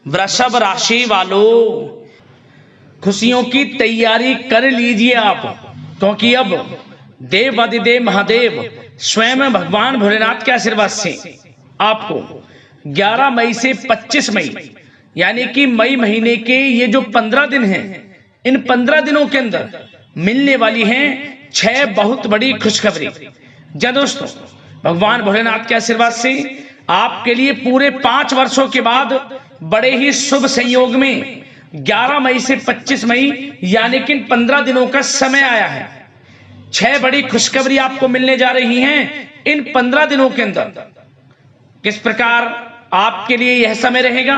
वृषभ राशि वालों, खुशियों की तैयारी कर लीजिए आप, क्योंकि अब देवाधिदेव महादेव स्वयं भगवान भोलेनाथ के आशीर्वाद से आपको 11 मई से 25 मई यानी कि मई महीने के ये जो 15 दिन हैं, इन 15 दिनों के अंदर मिलने वाली हैं 6 बहुत बड़ी खुशखबरी। जी दोस्तों, भगवान भोलेनाथ के आशीर्वाद से आपके लिए पूरे 5 वर्षों के बाद बड़े ही शुभ संयोग में 11 मई से 25 मई यानी कि 15 दिनों का समय आया है। 6 बड़ी खुशखबरी आपको मिलने जा रही हैं इन 15 दिनों के अंदर। किस प्रकार आपके लिए यह समय रहेगा,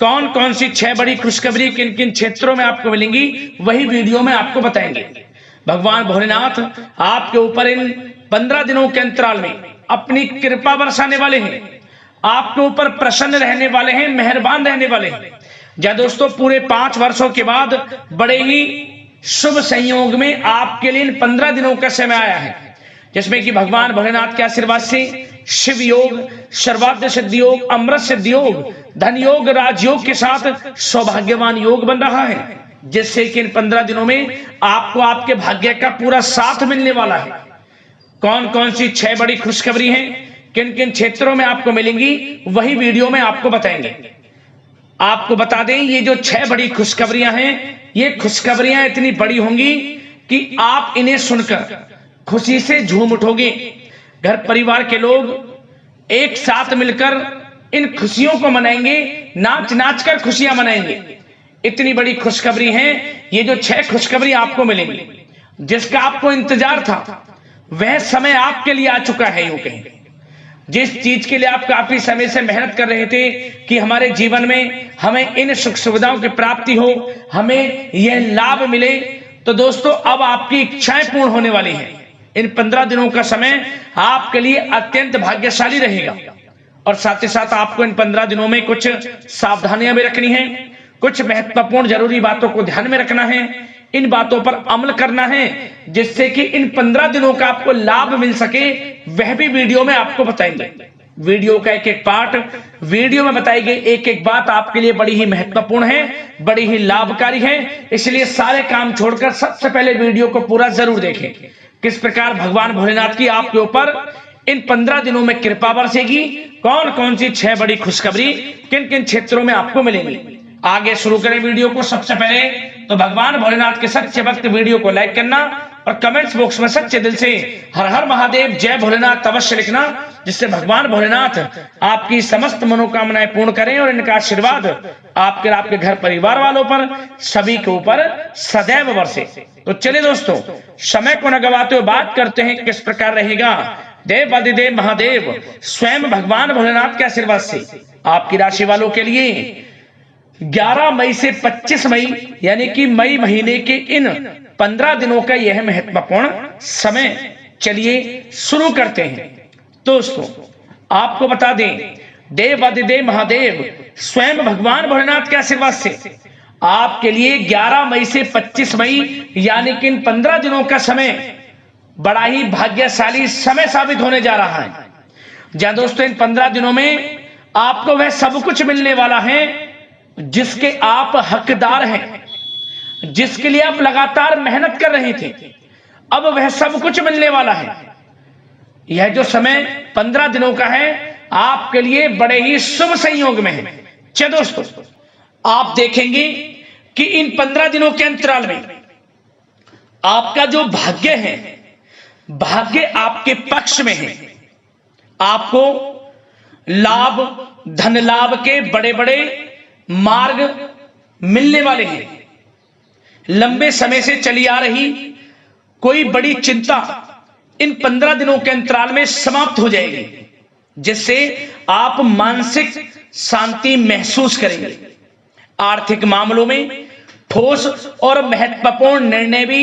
कौन कौन सी 6 बड़ी खुशखबरी किन किन क्षेत्रों में आपको मिलेंगी, वही वीडियो में आपको बताएंगे। भगवान भोलेनाथ आपके ऊपर इन 15 दिनों के अंतराल में अपनी कृपा बरसाने वाले हैं, आपके ऊपर प्रसन्न रहने वाले हैं, मेहरबान रहने वाले हैं। जी दोस्तों, पूरे 5 वर्षों के बाद बड़े ही शुभ संयोग में आपके लिए इन 15 दिनों का समय आया है, जिसमें कि भगवान भोलेनाथ के आशीर्वाद से शिव योग, सर्वार्थ सिद्धि योग, अमृत सिद्धि योग, धन योग, राजयोग के साथ सौभाग्यवान योग बन रहा है, जिससे कि इन 15 दिनों में आपको आपके भाग्य का पूरा साथ मिलने वाला है। कौन कौन सी 6 बड़ी खुशखबरी हैं, किन किन क्षेत्रों में आपको मिलेंगी, वही वीडियो में आपको बताएंगे। आपको बता दें, ये जो 6 बड़ी खुशखबरियां हैं, ये खुशखबरियां इतनी बड़ी होंगी कि आप इन्हें सुनकर खुशी से झूम उठोगे। घर परिवार के लोग एक साथ मिलकर इन खुशियों को मनाएंगे, नाच नाच कर खुशियां मनाएंगे। इतनी बड़ी खुशखबरी है ये जो 6 खुशखबरी आपको मिलेंगी, जिसका आपको इंतजार था वह समय आपके लिए आ चुका है। यूं कहें, जिस चीज के लिए आप काफी समय से मेहनत कर रहे थे कि हमारे जीवन में हमें इन सुख सुविधाओं की प्राप्ति हो, हमें यह लाभ मिले, तो दोस्तों अब आपकी इच्छाएं पूर्ण होने वाली हैं। इन 15 दिनों का समय आपके लिए अत्यंत भाग्यशाली रहेगा। और साथ ही साथ आपको इन 15 दिनों में कुछ सावधानियां भी रखनी है, कुछ महत्वपूर्ण जरूरी बातों को ध्यान में रखना है, इन बातों पर अमल करना है, जिससे कि इन 15 दिनों का आपको लाभ मिल सके, वह भी वीडियो में आपको बताएंगे। वीडियो का एक एक पार्ट वीडियो में बताई गई एक एक बात आपके लिए बड़ी ही महत्वपूर्ण है, बड़ी ही लाभकारी है, इसलिए सारे काम छोड़कर सबसे पहले वीडियो को पूरा जरूर देखें। किस प्रकार भगवान भोलेनाथ की आपके ऊपर इन 15 दिनों में कृपा बरसेगी, कौन कौन सी 6 बड़ी खुशखबरी किन किन क्षेत्रों में आपको मिलेंगी। आगे शुरू करें वीडियो को। सबसे पहले तो भगवान भोलेनाथ के सच्चे भक्त वीडियो को लाइक करना और कमेंट्स बॉक्स में सच्चे दिल से हर हर महादेव, जय भोलेनाथ अवश्य लिखना, जिससे भगवान भोलेनाथ आपकी समस्त मनोकामनाएं पूर्ण करें और इनका आशीर्वाद आपके घर परिवार वालों पर, सभी के ऊपर सदैव बरसे। तो चलिए दोस्तों, समय को न गवाते हुए बात करते हैं किस प्रकार रहेगा देवाधिदेव महादेव स्वयं भगवान भोलेनाथ के आशीर्वाद से आपकी राशि वालों के लिए 11 मई से 25 मई यानी कि मई महीने के इन 15 दिनों का यह महत्वपूर्ण समय। चलिए शुरू करते हैं। दोस्तों, आपको बता दें, देवाधिदेव महादेव स्वयं भगवान भोलेनाथ के आशीर्वाद से आपके लिए 11 मई से 25 मई यानी कि इन 15 दिनों का समय बड़ा ही भाग्यशाली समय साबित होने जा रहा है। जहां दोस्तों, इन 15 दिनों में आपको वह सब कुछ मिलने वाला है जिसके आप हकदार हैं, जिसके लिए आप लगातार मेहनत कर रहे थे, अब वह सब कुछ मिलने वाला है। यह जो समय 15 दिनों का है आपके लिए बड़े ही शुभ संयोग में है। चलिए दोस्तों, आप देखेंगे कि इन 15 दिनों के अंतराल में आपका जो भाग्य है, भाग्य आपके पक्ष में है। आपको लाभ, धन लाभ के बड़े बड़े मार्ग मिलने वाले हैं। लंबे समय से चली आ रही कोई बड़ी चिंता इन 15 दिनों के अंतराल में समाप्त हो जाएगी, जिससे आप मानसिक शांति महसूस करेंगे। आर्थिक मामलों में ठोस और महत्वपूर्ण निर्णय भी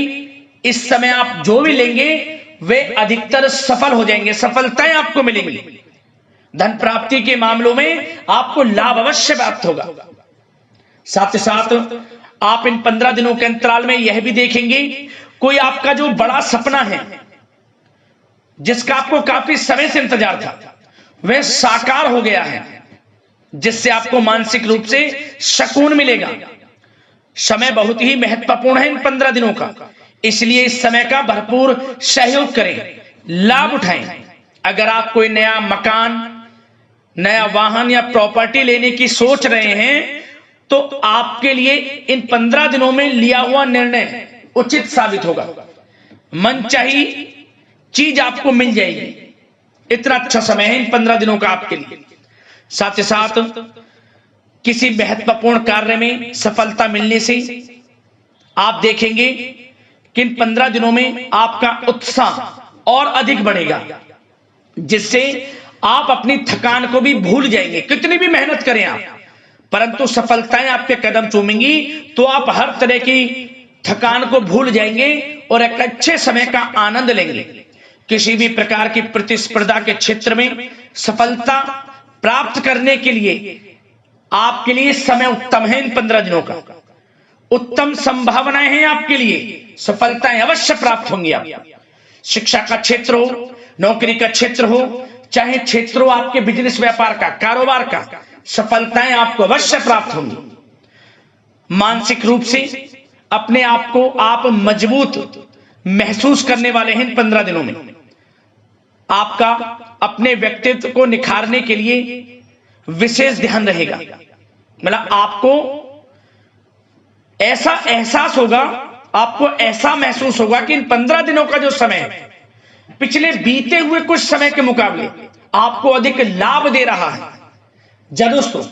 इस समय आप जो भी लेंगे वे अधिकतर सफल हो जाएंगे, सफलताएं आपको मिलेंगी। धन प्राप्ति के मामलों में आपको लाभ अवश्य प्राप्त होगा। साथ ही साथ आप इन 15 दिनों के अंतराल में यह भी देखेंगे, कोई आपका जो बड़ा सपना है, जिसका आपको काफी समय से इंतजार था, वह साकार हो गया है। जिससे आपको मानसिक रूप से सुकून मिलेगा। समय बहुत ही महत्वपूर्ण है इन 15 दिनों का, इसलिए इस समय का भरपूर सहयोग करें, लाभ उठाएं। अगर आप कोई नया मकान, नया वाहन या प्रॉपर्टी लेने की सोच रहे हैं तो आपके लिए इन 15 दिनों में लिया हुआ निर्णय उचित साबित होगा। मनचाही चीज आपको मिल जाएगी। इतना अच्छा समय है इन 15 दिनों का आपके लिए। साथ ही साथ किसी महत्वपूर्ण कार्य में सफलता मिलने से आप देखेंगे कि इन 15 दिनों में आपका उत्साह और अधिक बढ़ेगा, जिससे आप अपनी थकान को भी भूल जाएंगे। कितनी भी मेहनत करें आप, परंतु सफलताएं आपके कदम चूमेंगी तो आप हर तरह की थकान को भूल जाएंगे और एक अच्छे समय का आनंद लेंगे। किसी भी प्रकार की प्रतिस्पर्धा के क्षेत्र में सफलता प्राप्त करने के लिए आपके लिए समय उत्तम है। इन 15 दिनों का उत्तम संभावनाएं हैं आपके लिए, सफलताएं अवश्य प्राप्त होंगी। आप शिक्षा का क्षेत्र हो, नौकरी का क्षेत्र हो, चाहे क्षेत्र हो आपके बिजनेस व्यापार का, कारोबार का, सफलताएं आपको अवश्य प्राप्त होंगी। मानसिक रूप से अपने आप को आप मजबूत महसूस करने वाले हैं इन 15 दिनों में। आपका अपने व्यक्तित्व को निखारने के लिए विशेष ध्यान रहेगा। मतलब आपको ऐसा एहसास होगा, आपको ऐसा महसूस होगा कि इन 15 दिनों का जो समय है पिछले बीते हुए कुछ समय के मुकाबले आपको अधिक लाभ दे रहा है। जब दोस्तों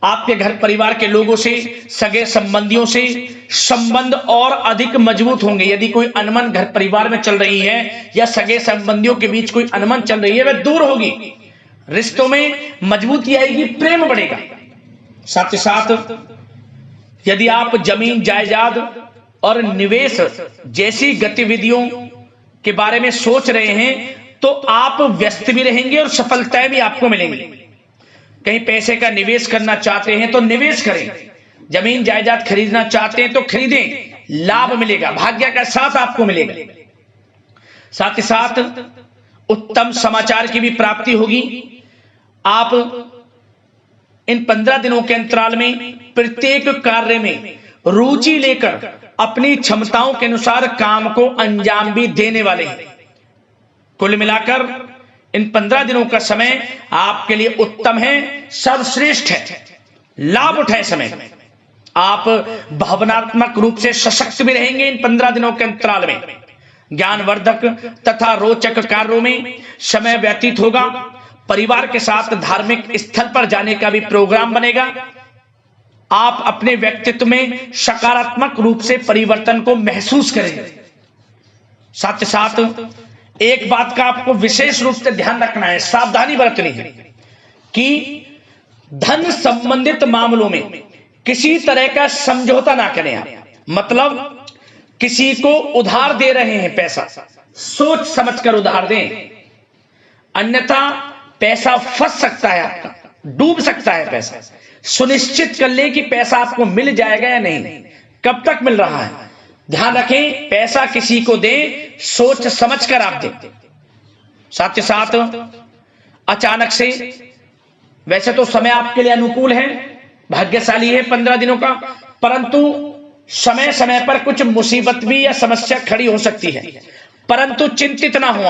आपके घर परिवार के लोगों से, सगे संबंधियों से संबंध और अधिक मजबूत होंगे। यदि कोई अनबन घर परिवार में चल रही है या सगे संबंधियों के बीच कोई अनबन चल रही है, वह दूर होगी, रिश्तों में मजबूती आएगी, प्रेम बढ़ेगा। साथ ही साथ यदि आप जमीन जायदाद और निवेश जैसी गतिविधियों के बारे में सोच रहे हैं तो आप व्यस्त भी रहेंगे और सफलताएं भी आपको मिलेंगी। कहीं पैसे का निवेश करना चाहते हैं तो निवेश करें, जमीन जायदाद खरीदना चाहते हैं तो खरीदें, लाभ मिलेगा, भाग्य का साथ आपको मिलेगा। साथ ही साथ उत्तम समाचार की भी प्राप्ति होगी। आप इन 15 दिनों के अंतराल में प्रत्येक कार्य में रुचि लेकर अपनी क्षमताओं के अनुसार काम को अंजाम भी देने वाले हैं। कुल मिलाकर इन 15 दिनों का समय आपके लिए उत्तम है, सर्वश्रेष्ठ है। लाभ उठाए समय में। आप भावनात्मक रूप से सशक्त भी रहेंगे इन 15 दिनों के अंतराल में। ज्ञानवर्धक तथा रोचक कार्यों में समय व्यतीत होगा। परिवार के साथ धार्मिक स्थल पर जाने का भी प्रोग्राम बनेगा। आप अपने व्यक्तित्व में सकारात्मक रूप से परिवर्तन को महसूस करेंगे। साथ ही साथ एक बात का आपको विशेष रूप से ध्यान रखना है, सावधानी बरतनी है कि धन संबंधित मामलों में किसी तरह का समझौता ना करें आप। मतलब किसी को उधार दे रहे हैं पैसा, सोच समझकर उधार दें, अन्यथा पैसा फंस सकता है, आपका डूब सकता है पैसा। सुनिश्चित कर लें कि पैसा आपको मिल जाएगा या नहीं, कब तक मिल रहा है। ध्यान रखें, पैसा किसी को दें सोच समझकर आप दें। साथ ही साथ अचानक से, वैसे तो समय आपके लिए अनुकूल है, भाग्यशाली है 15 दिनों का, परंतु समय समय पर कुछ मुसीबत भी या समस्या खड़ी हो सकती है। परंतु चिंतित ना हो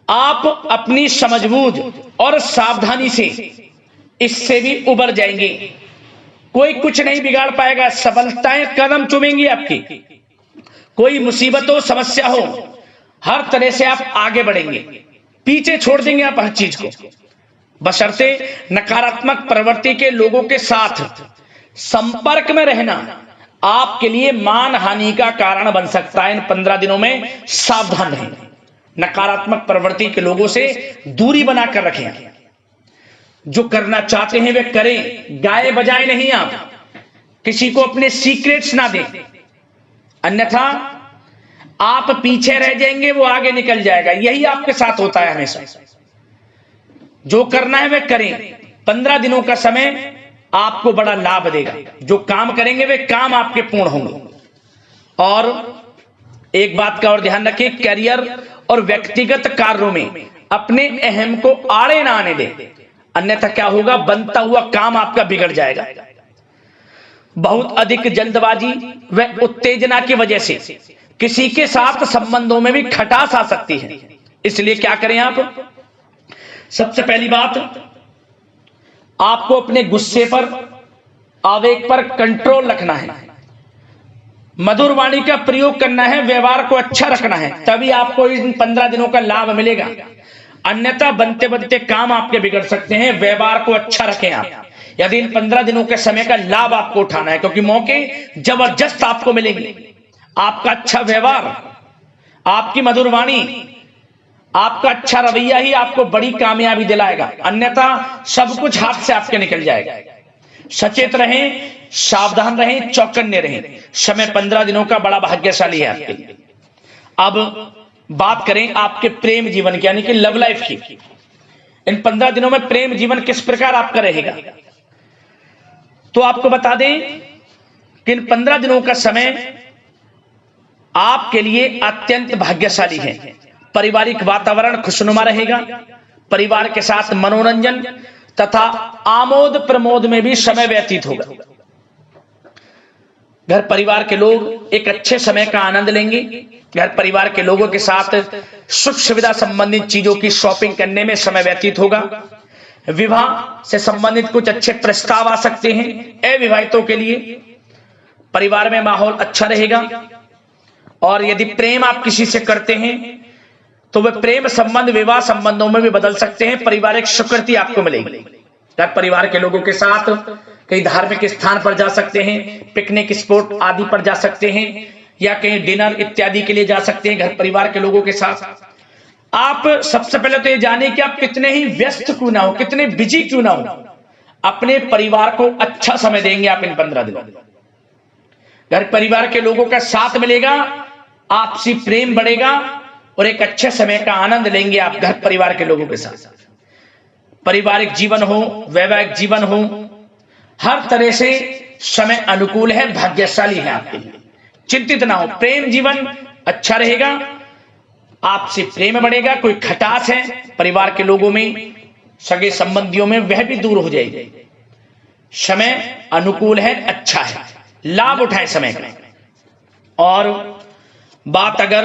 आप अपनी समझबूझ और सावधानी से इससे भी उबर जाएंगे। कोई कुछ नहीं बिगाड़ पाएगा, सफलताएं कदम चूमेंगी आपकी। कोई मुसीबत हो, समस्या हो, हर तरह से आप आगे बढ़ेंगे, पीछे छोड़ देंगे आप हर चीज को। बशर्ते नकारात्मक प्रवृत्ति के लोगों के साथ संपर्क में रहना आपके लिए मान हानि का कारण बन सकता है। इन 15 दिनों में सावधान रहें, नकारात्मक प्रवृत्ति के लोगों से दूरी बनाकर रखें। जो करना चाहते हैं वे करें, गाए बजाए नहीं। आप किसी को अपने सीक्रेट्स ना दें, अन्यथा आप पीछे रह जाएंगे, वो आगे निकल जाएगा। यही आपके साथ होता है हमेशा। जो करना है वे करें। 15 दिनों का समय आपको बड़ा लाभ देगा। जो काम करेंगे वे काम आपके पूर्ण होंगे। और एक बात का और ध्यान रखें, करियर और व्यक्तिगत कार्यों में अपने अहम को आड़े ना आने दें। अन्यथा क्या होगा, बनता हुआ काम आपका बिगड़ जाएगा। बहुत अधिक जल्दबाजी व उत्तेजना की वजह से किसी के साथ संबंधों में भी खटास आ सकती है। इसलिए क्या करें आप, सबसे पहली बात, आपको अपने गुस्से पर, आवेग पर कंट्रोल रखना है, मधुर वाणी का प्रयोग करना है, व्यवहार को अच्छा रखना है, तभी आपको इन 15 दिनों का लाभ मिलेगा। अन्यथा बनते बनते काम आपके बिगड़ सकते हैं। व्यवहार को अच्छा रखें आप, यदि इन 15 दिनों के समय का लाभ आपको उठाना है, क्योंकि मौके जबरदस्त आपको मिलेंगे। आपका अच्छा व्यवहार, आपकी मधुर वाणी, आपका अच्छा रवैया ही आपको बड़ी कामयाबी दिलाएगा, अन्यथा सब कुछ हाथ से आपके निकल जाएगा। सचेत रहें, सावधान रहें, चौकन्ने रहें। समय 15 दिनों का बड़ा भाग्यशाली है आपके लिए। अब बात करें आपके प्रेम जीवन की, यानी कि लव लाइफ की। इन 15 दिनों में प्रेम जीवन किस प्रकार आपका रहेगा, तो आपको बता दें कि इन 15 दिनों का समय आपके लिए अत्यंत भाग्यशाली है। पारिवारिक वातावरण खुशनुमा रहेगा, परिवार के साथ मनोरंजन तथा आमोद प्रमोद में भी समय व्यतीत होगा। घर परिवार के लोग एक अच्छे समय का आनंद लेंगे। घर परिवार के लोगों के साथ सुख सुविधा संबंधित चीजों की शॉपिंग करने में समय व्यतीत होगा। विवाह से संबंधित कुछ अच्छे प्रस्ताव आ सकते हैं। अविवाहितों के लिए परिवार में माहौल अच्छा रहेगा। और यदि प्रेम आप किसी से करते हैं तो वह प्रेम संबंध विवाह संबंधों में भी बदल सकते हैं। पारिवारिक स्वीकृति आपको मिलेगी। घर परिवार के लोगों के साथ कहीं धार्मिक स्थान पर जा सकते हैं, पिकनिक स्पॉट आदि पर जा सकते हैं, या कहीं डिनर इत्यादि के लिए जा सकते हैं घर परिवार के लोगों के साथ। आप सबसे पहले तो ये जानिए कि आप कितने ही व्यस्त क्यों ना हो, कितने बिजी क्यों ना हो, अपने परिवार को अच्छा समय देंगे आप इन 15 दिनों। घर परिवार के लोगों का साथ मिलेगा, आपसी प्रेम बढ़ेगा और एक अच्छे समय का आनंद लेंगे आप घर परिवार के लोगों के साथ। पारिवारिक जीवन हो, वैवाहिक जीवन हो, हर तरह से समय अनुकूल है, भाग्यशाली है आपके लिए। चिंतित ना हो, प्रेम जीवन अच्छा रहेगा, आपसे प्रेम बढ़ेगा। कोई खटास है परिवार के लोगों में, सगे संबंधियों में, वह भी दूर हो जाएगी। समय अनुकूल है, अच्छा है, लाभ उठाएं समय का। और बात अगर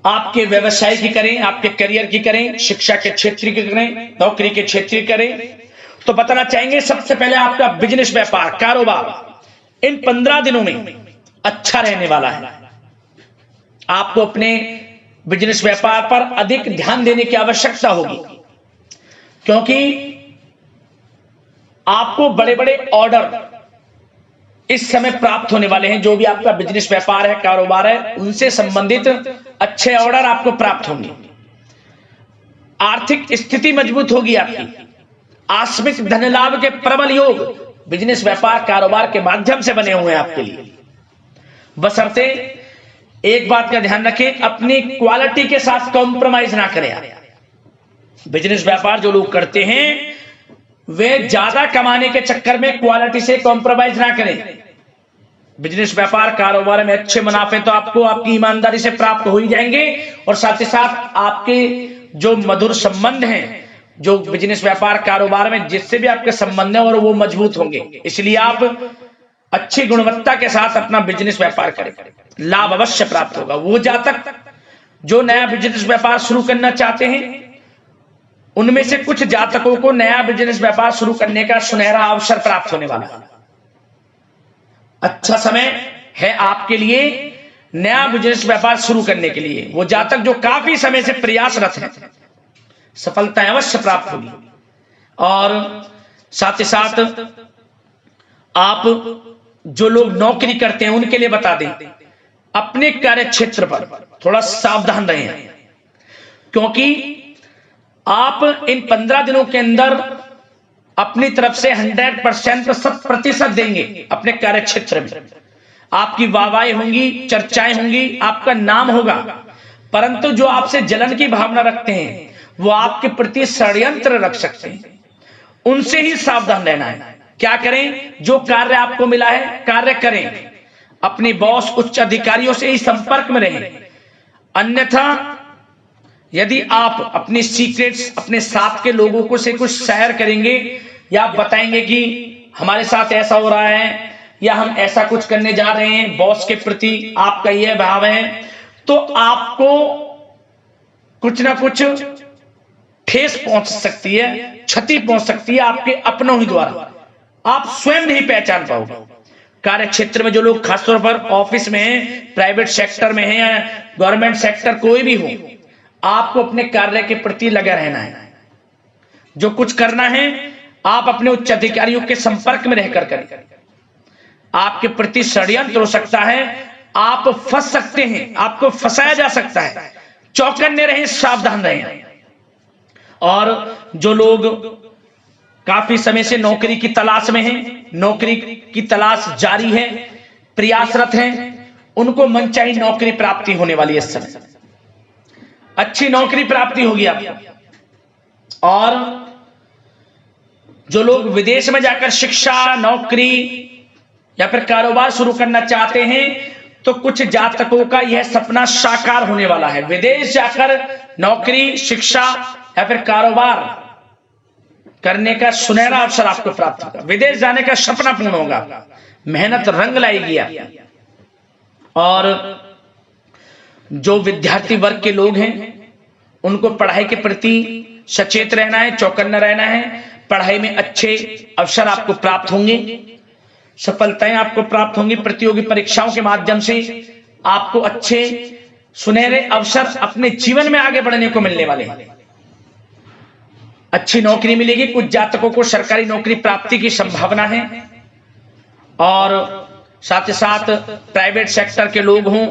आपके व्यवसाय की करें, आपके करियर की करें, शिक्षा के क्षेत्र की करें, नौकरी के क्षेत्र की करें, तो बताना चाहेंगे सबसे पहले आपका बिजनेस, व्यापार, कारोबार इन 15 दिनों में अच्छा रहने वाला है। आपको अपने बिजनेस व्यापार पर अधिक ध्यान देने की आवश्यकता होगी, क्योंकि आपको बड़े बड़े ऑर्डर इस समय प्राप्त होने वाले हैं। जो भी आपका बिजनेस व्यापार है, कारोबार है, उनसे संबंधित अच्छे ऑर्डर आपको प्राप्त होंगे। आर्थिक स्थिति मजबूत होगी आपकी। आकस्मिक धन लाभ के प्रबल योग बिजनेस व्यापार कारोबार के माध्यम से बने हुए हैं आपके लिए। बशर्ते एक बात का ध्यान रखें, अपनी क्वालिटी के साथ कॉम्प्रोमाइज ना करें। बिजनेस व्यापार जो लोग करते हैं वे ज्यादा कमाने के चक्कर में क्वालिटी से कॉम्प्रोमाइज ना करें। बिजनेस व्यापार कारोबार में अच्छे मुनाफे तो आपको आपकी ईमानदारी से प्राप्त हो ही जाएंगे, और साथ ही साथ आपके जो मधुर संबंध हैं, जो बिजनेस व्यापार कारोबार में जिससे भी आपके संबंध हैं, और वो मजबूत होंगे। इसलिए आप अच्छी गुणवत्ता के साथ अपना बिजनेस व्यापार करें, लाभ अवश्य प्राप्त होगा। वो जातक जो नया बिजनेस व्यापार शुरू करना चाहते हैं, उनमें से कुछ जातकों को नया बिजनेस व्यापार शुरू करने का सुनहरा अवसर प्राप्त होने वाला है। अच्छा समय है आपके लिए नया बिजनेस व्यापार शुरू करने के लिए। वो जातक जो काफी समय से प्रयासरत हैं, सफलता अवश्य प्राप्त होगी। और साथ ही साथ आप जो लोग नौकरी करते हैं उनके लिए बता दें, अपने कार्य क्षेत्र पर थोड़ा सावधान रहें, क्योंकि आप इन 15 दिनों के अंदर अपनी तरफ से 100% 100% देंगे अपने कार्य क्षेत्र में। आपकी वाहवाही होंगी, चर्चाएं होंगी, आपका नाम होगा, परंतु जो आपसे जलन की भावना रखते हैं वो आपके प्रति षड्यंत्र रख सकते हैं। उनसे ही सावधान रहना है। क्या करें? जो कार्य आपको मिला है कार्य करें, अपने बॉस, उच्च अधिकारियों से ही संपर्क में रहें, अन्यथा यदि आप अपनी सीक्रेट्स अपने साथ के लोगों को से कुछ शेयर करेंगे या आप बताएंगे कि हमारे साथ ऐसा हो रहा है या हम ऐसा कुछ करने जा रहे हैं, बॉस के प्रति आपका यह भाव है, तो आपको कुछ ना कुछ ठेस पहुंच सकती है, क्षति पहुंच सकती है आपके अपनों ही द्वारा, आप स्वयं नहीं पहचान पाओगे। कार्य क्षेत्र में जो लोग खासतौर पर ऑफिस में हैं, प्राइवेट सेक्टर में हैं या गवर्नमेंट सेक्टर, कोई भी हो, आपको अपने कार्य के प्रति लगा रहना है। जो कुछ करना है आप अपने उच्च अधिकारियों के संपर्क में रहकर करें। आपके प्रति षड्यंत्र हो सकता है, आप फंस सकते हैं, आपको फंसाया जा सकता है। चौकन्ने रहें, सावधान रहें। और जो लोग काफी समय से नौकरी की तलाश में हैं, नौकरी की तलाश जारी है, प्रयासरत हैं, उनको मनचाही नौकरी प्राप्ति होने वाली है। इस समय अच्छी नौकरी प्राप्ति होगी आपको। और जो लोग विदेश में जाकर शिक्षा, नौकरी या फिर कारोबार शुरू करना चाहते हैं, तो कुछ जातकों का यह सपना साकार होने वाला है। विदेश जाकर नौकरी, शिक्षा या फिर कारोबार करने का सुनहरा अवसर आपको प्राप्त होगा। विदेश जाने का सपना पूर्ण होगा, मेहनत रंग लाएगी आप। और जो विद्यार्थी वर्ग के लोग हैं, उनको पढ़ाई के प्रति सचेत रहना है, चौकन्ना रहना है। पढ़ाई में अच्छे अवसर आपको प्राप्त होंगे, सफलताएं आपको प्राप्त होंगी। प्रतियोगी परीक्षाओं के माध्यम से आपको अच्छे सुनहरे अवसर अपने जीवन में आगे बढ़ने को मिलने वाले हैं। अच्छी नौकरी मिलेगी। कुछ जातकों को सरकारी नौकरी प्राप्ति की संभावना है। और साथ ही साथ प्राइवेट सेक्टर के लोग हों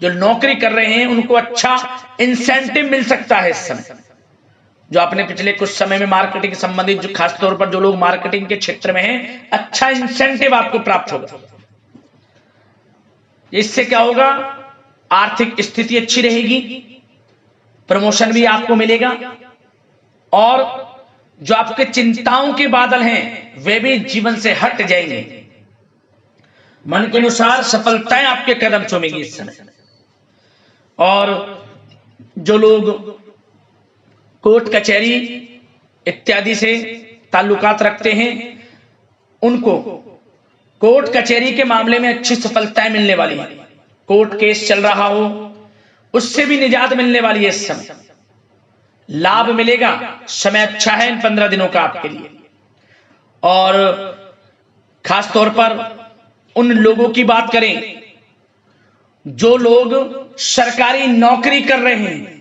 जो नौकरी कर रहे हैं, उनको अच्छा इंसेंटिव मिल सकता है इस समय। जो आपने पिछले कुछ समय में मार्केटिंग संबंधित, जो खासतौर पर जो लोग मार्केटिंग के क्षेत्र में हैं, अच्छा इंसेंटिव आपको प्राप्त होगा। इससे क्या होगा, आर्थिक स्थिति अच्छी रहेगी, प्रमोशन भी आपको मिलेगा। और जो आपके चिंताओं के बादल हैं, वे भी जीवन से हट जाएंगे। मन के अनुसार सफलताएं आपके कदम चूमेंगी इस समय। और जो लोग कोर्ट कचहरी इत्यादि से ताल्लुकात रखते हैं, उनको कोर्ट कचहरी के मामले में अच्छी सफलताएं मिलने वाली है। कोर्ट केस चल रहा हो, उससे भी निजात मिलने वाली है। इस समय लाभ मिलेगा। समय अच्छा है इन 15 दिनों का आपके लिए। और खास तौर पर उन लोगों की बात करें जो लोग सरकारी नौकरी कर रहे हैं।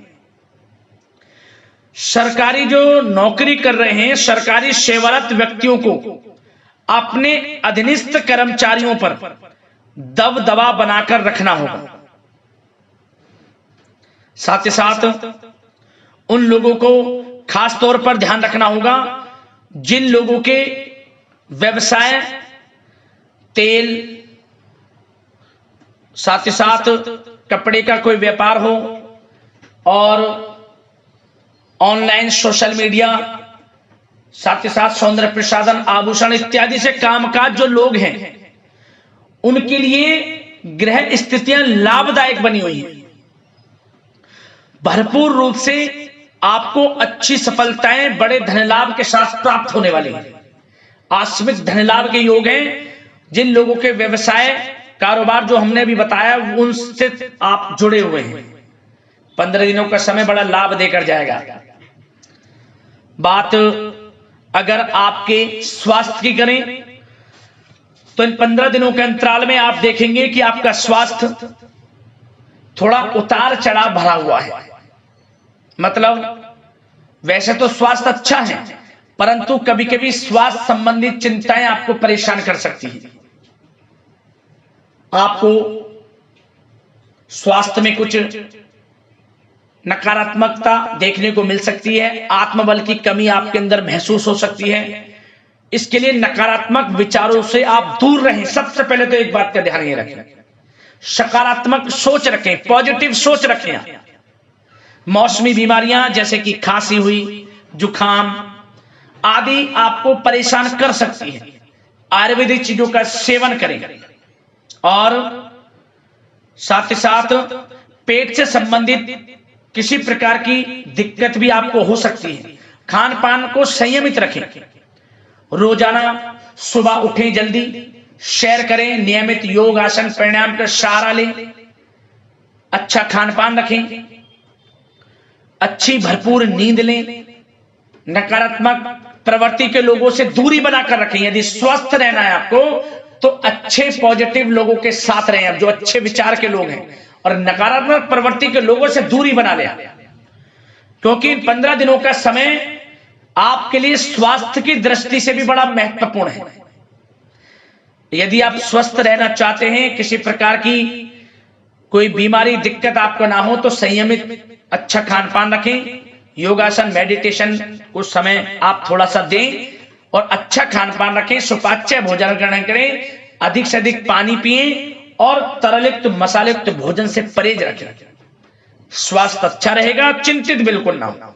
सरकारी जो नौकरी कर रहे हैं, सरकारी सेवारत व्यक्तियों को अपने अधीनस्थ कर्मचारियों पर दबदबा बनाकर रखना होगा। साथ ही साथ उन लोगों को खास तौर पर ध्यान रखना होगा जिन लोगों के व्यवसाय तेल, साथ ही साथ कपड़े का कोई व्यापार हो और ऑनलाइन सोशल मीडिया, साथ ही साथ सौंदर्य प्रसाधन, आभूषण इत्यादि से कामकाज जो लोग हैं, उनके लिए ग्रह स्थितियां लाभदायक बनी हुई हैं। भरपूर रूप से आपको अच्छी सफलताएं बड़े धन लाभ के साथ प्राप्त होने वाली हैं। आकस्मिक धन लाभ के योग हैं। जिन लोगों के व्यवसाय कारोबार जो हमने अभी बताया, उनसे आप जुड़े हुए हैं, 15 दिनों का समय बड़ा लाभ देकर जाएगा। बात अगर आपके स्वास्थ्य की करें तो इन 15 दिनों के अंतराल में आप देखेंगे कि आपका स्वास्थ्य थोड़ा उतार चढ़ाव भरा हुआ है। मतलब वैसे तो स्वास्थ्य अच्छा है, परंतु कभी कभी स्वास्थ्य संबंधित चिंताएं आपको परेशान कर सकती हैं। आपको स्वास्थ्य में कुछ नकारात्मकता देखने को मिल सकती है। आत्मबल की कमी आपके अंदर महसूस हो सकती है। इसके लिए नकारात्मक विचारों से आप दूर रहें। सबसे पहले तो एक बात का ध्यान ये रखें, सकारात्मक सोच रखें, पॉजिटिव सोच रखें। मौसमी बीमारियां जैसे कि खांसी हुई, जुखाम आदि आपको परेशान कर सकती है। आयुर्वेदिक चीजों का सेवन करें। और साथ ही साथ पेट से संबंधित किसी प्रकार की दिक्कत भी आपको हो सकती है। खान पान को संयमित रखें। रोजाना सुबह उठें, जल्दी सैर करें, नियमित योग आसन प्राणायाम का सहारा लें, अच्छा खान पान रखें, अच्छी भरपूर नींद लें, नकारात्मक प्रवृत्ति के लोगों से दूरी बनाकर रखें। यदि स्वस्थ रहना है आपको तो अच्छे पॉजिटिव लोगों के साथ रहें, जो अच्छे विचार के लोग हैं, और नकारात्मक प्रवृत्ति के लोगों से दूरी बना लें, क्योंकि 15 दिनों का समय आपके लिए स्वास्थ्य की दृष्टि से भी बड़ा महत्वपूर्ण है। यदि आप स्वस्थ रहना चाहते हैं, किसी प्रकार की कोई बीमारी दिक्कत आपको ना हो, तो संयमित अच्छा खान पान रखें, योगासन मेडिटेशन कुछ समय आप थोड़ा सा दें, और अच्छा खान पान रखें, सुपाच्य भोजन ग्रहण करें, अधिक से अधिक पानी पिएं, और तरलयुक्त मसालेयुक्त भोजन से परहेज रखें। स्वास्थ्य अच्छा रहेगा, चिंतित बिल्कुल ना हो।